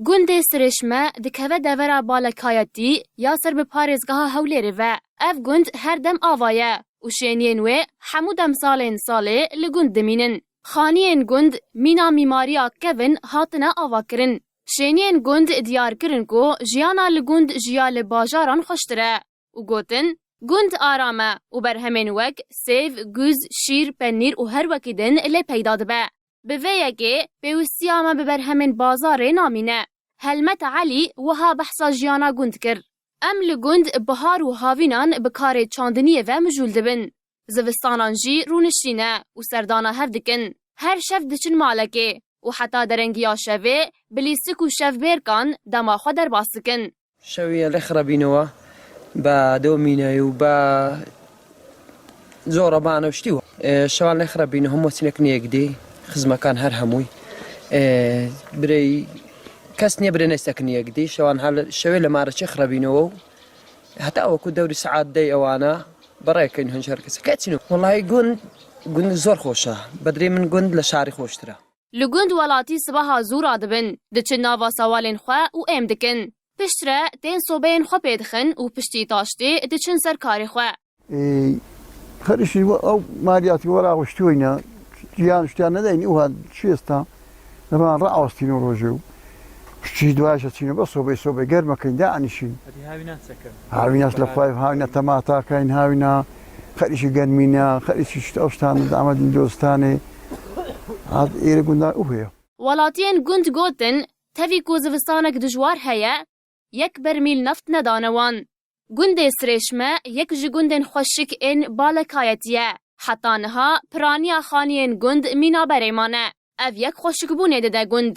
گوندê sirêşme dikeve devera balekayetî ya ser bi parêzgeha Hewlêrê ve. Ev gund her dem ava ye û şêniyên wê hemû demsalên salê li gund dimînin. Xaniyên gund mîna mîmariya kevin hatine avakirin. Şêniyên gund diyar kirin ku jiyana li gund jiya li bajaran xweştir e û gotin gund aram e û berhemên wek sêv, guz, şîr, penîr û her wekî din lê peyda dibe. Bi vê yekê pêwîstiya me bi berhemên bazarê namîne. Helmet Elî wiha behsa jiyana gund kir. Em li gund bihar û havînan bi karê çandiniyê ve mijûl dibin. Zivistanan jî rûnişîne û serdana hev dikin. Her şev diçin malekê û heta derengiya şevê bilîstik û şevbêrkan dema xwe derbas dikin. شەویە لە خراپبینەوە بە دۆمینایی و بە زۆرەبانە و شتیوە شەوان لە خراپبینە هەموو وەچینەکن یەکدێ خزمەکان هەر هەمووی برەی کەس نییە برێ نەستەکن یەکدێ شەوان شەوێ لە مارەچی خراپبینەوە و هەتا وەکو دەوری سەعات دەی ئەوانە بەڕێکەین هەنجار کەسەکە چین وەڵای گوند زۆر خۆشە بەدرێ من گوند لە شاری خۆشترە. Li gund welatî sibaha zûra dibin, diçin nava sawalên xwe û êm dikin. Piştre tên sobeyên xwe pê dixin û piştî taştê diçin ser karê xwe. خەریشی ئەو مالیاتی وەراوەشتوینە گیان شتیان نەدەین ئەوها چێستا لەمان ڕائوەستین و ڕۆژێ و پشتی دوایشە چینە بە سۆبەی گەرمەکەین دائنیشین هاویناش لە پای هاوینە تەماتاکەین هاوینە خەریشی گەرمینە خەریشی ئەو شتانە ئامادەین دۆستانێ ئێرە گوندان ئەو هەیە. Welatiyên gund gotin tevî ku zivistanek dijwar heye yek bermîl neft nedane wan. Gundê sirêşme yek ji gundên xweşik ên balekayetî ye. Heta niha piraniya xaniyên gund mîna berê mane. Ev yek xweşikbûnê dide gund.